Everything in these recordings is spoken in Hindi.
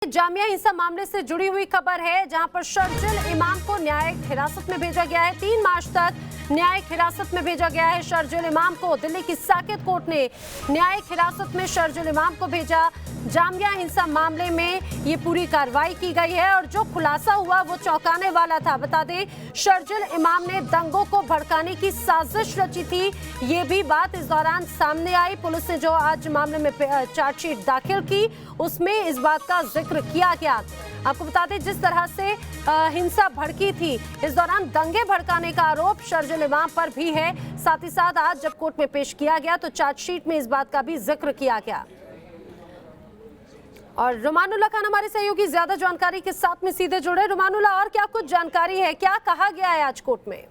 जामिया हिंसा मामले से जुड़ी हुई खबर है, जहां पर शर्जिल इमाम को न्यायिक हिरासत में भेजा गया है। 3 मार्च तक न्यायिक हिरासत में भेजा गया है शर्जिल इमाम को। दिल्ली की साकेत कोर्ट ने न्यायिक हिरासत में शर्जिल इमाम को भेजा। जामिया हिंसा मामले में ये पूरी कार्रवाई की गई है और जो खुलासा हुआ वो चौंकाने वाला था। बता दें, शर्जिल इमाम ने दंगों को भड़काने की साजिश रची थी, ये भी बात इस दौरान सामने आई। पुलिस ने जो आज मामले में चार्जशीट दाखिल की उसमें इस बात का जिक्र किया गया। आपको बता दें, जिस तरह से हिंसा भड़की थी, इस दौरान दंगे भड़काने का आरोप शर्जिल इमाम पर भी है। साथ ही साथ आज जब कोर्ट में पेश किया गया तो चार्जशीट में इस बात का भी जिक्र किया गया। और रुमानुल्लाह खान हमारे सहयोगी ज्यादा जानकारी के साथ में सीधे जुड़े। रुमानुल्लाह, और क्या कुछ जानकारी है, क्या कहा गया है आज कोर्ट में?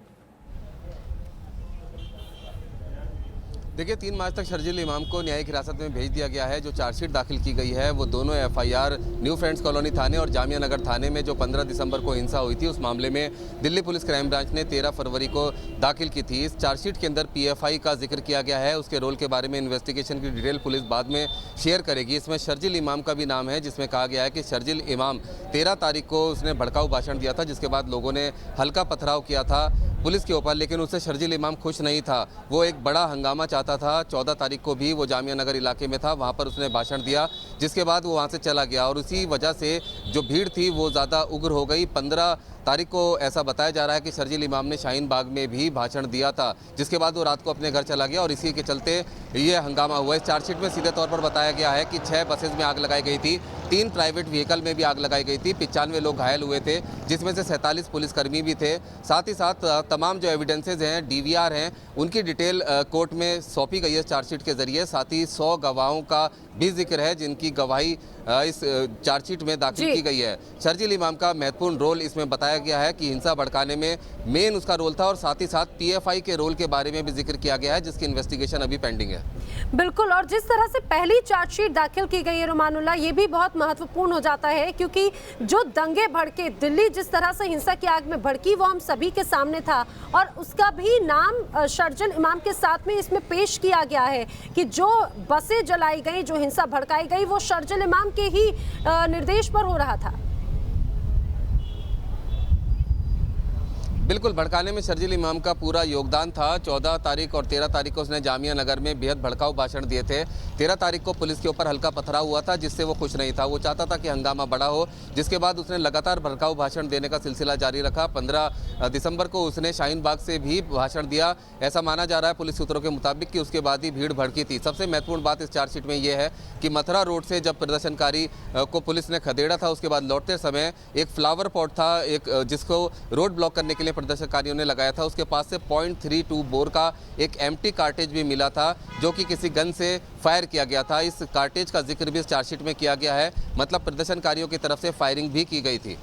देखिए, 3 मार्च तक शर्जिल इमाम को न्यायिक हिरासत में भेज दिया गया है। जो चार्जशीट दाखिल की गई है वो दोनों एफआईआर न्यू फ्रेंड्स कॉलोनी थाने और जामिया नगर थाने में जो 15 दिसंबर को हिंसा हुई थी उस मामले में दिल्ली पुलिस क्राइम ब्रांच ने 13 फरवरी को दाखिल की थी। इस चार्जशीट के अंदर पीएफआई का जिक्र किया गया है। उसके रोल के बारे में इन्वेस्टिगेशन की डिटेल पुलिस बाद में शेयर करेगी। इसमें शर्जिल इमाम का भी नाम है, जिसमें कहा गया है कि शर्जिल इमाम 13 तारीख को उसने भड़काऊ भाषण दिया था, जिसके बाद लोगों ने हल्का पथराव किया था पुलिस के ऊपर। लेकिन उससे शर्जिल इमाम खुश नहीं था, वो एक बड़ा हंगामा चाहता था। 14 तारीख को भी वो जामिया नगर इलाके में था, वहाँ पर उसने भाषण दिया, जिसके बाद वो वहाँ से चला गया और उसी वजह से जो भीड़ थी वो ज़्यादा उग्र हो गई। 15 तारीख को ऐसा बताया जा रहा है कि शर्जिल इमाम ने शाहीन बाग में भी भाषण दिया था, जिसके बाद वो रात को अपने घर चला गया और इसी के चलते ये हंगामा हुआ। इस चार्जशीट में सीधे तौर पर बताया गया है कि 6 बसेज में आग लगाई गई थी, 3 प्राइवेट व्हीकल में भी आग लगाई गई थी, 95 लोग घायल हुए थे, जिसमें से 47 पुलिसकर्मी भी थे। साथ ही साथ तमाम जो एविडेंसेज हैं, डीवीआर हैं, उनकी डिटेल कोर्ट में सौंपी गई है चार्जशीट के जरिए। साथ ही 100 गवाहों का भी जिक्र है जिनकी गवाही इस चार्जशीट में दाखिल की गई है। शर्जिल इमाम का महत्वपूर्ण रोल इसमें बताया गया है कि हिंसा भड़काने में मेन उसका रोल था और साथ ही साथ पीएफआई के रोल के बारे में भी जिक्र किया गया है, जिसकी इन्वेस्टिगेशन अभी पेंडिंग है। बिल्कुल, और जिस तरह से पहली चार्जशीट दाखिल की गई है रुमानुल्लाह, ये भी बहुत महत्वपूर्ण हो जाता है, क्योंकि जो दंगे भड़के, दिल्ली जिस तरह से हिंसा की आग में भड़की वो हम सभी के सामने था और उसका भी नाम शर्जिल इमाम के साथ में इसमें पेश किया गया है कि जो बसें जलाई गई, जो हिंसा भड़काई गई, वो शर्जिल इमाम के ही निर्देश पर हो रहा था। बिल्कुल, भड़काने में शर्जिल इमाम का पूरा योगदान था। 14 तारीख और 13 तारीख को उसने जामिया नगर में बेहद भड़काऊ भाषण दिए थे। 13 तारीख को पुलिस के ऊपर हल्का पथराव हुआ था, जिससे वो खुश नहीं था। वो चाहता था कि हंगामा बड़ा हो, जिसके बाद उसने लगातार भड़काऊ भाषण देने का सिलसिला जारी रखा। 15 दिसंबर को उसने शाहीन बाग से भी भाषण दिया। ऐसा माना जा रहा है पुलिस सूत्रों के मुताबिक कि उसके बाद ही भीड़ भड़की थी। सबसे महत्वपूर्ण बात इस चार्जशीट में ये है कि मथुरा रोड से जब प्रदर्शनकारी को पुलिस ने खदेड़ा था, उसके बाद लौटते समय एक फ्लावर पॉट था, एक जिसको रोड ब्लॉक करने के लिए प्रदर्शनकारियों ने लगाया था, उसके पास से .32 बोर का एक एम्प्टी कार्टेज भी मिला था, जो कि किसी गन से फायर किया गया था। इस कार्टेज का जिक्र भी इस चार्जशीट में किया गया है, मतलब प्रदर्शनकारियों की तरफ से फायरिंग भी की गई थी।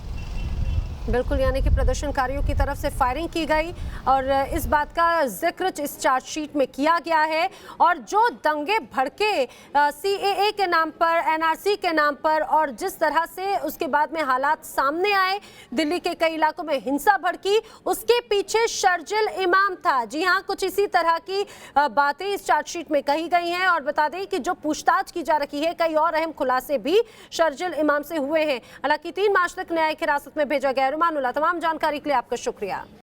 बिल्कुल, यानी कि प्रदर्शनकारियों की तरफ से फायरिंग की गई और इस बात का जिक्र इस चार्जशीट में किया गया है। और जो दंगे भड़के सीएए के नाम पर, एनआरसी के नाम पर, और जिस तरह से उसके बाद में हालात सामने आए, दिल्ली के कई इलाकों में हिंसा भड़की, उसके पीछे शर्जिल इमाम था। जी हाँ, कुछ इसी तरह की बातें इस चार्जशीट में कही गई हैं। और बता दें कि जो पूछताछ की जा रही है, कई और अहम खुलासे भी शर्जिल इमाम से हुए हैं। हालांकि 3 मार्च तक न्यायिक हिरासत में भेजा गया। रुमानुल्लाह, तमाम जानकारी के लिए आपका शुक्रिया।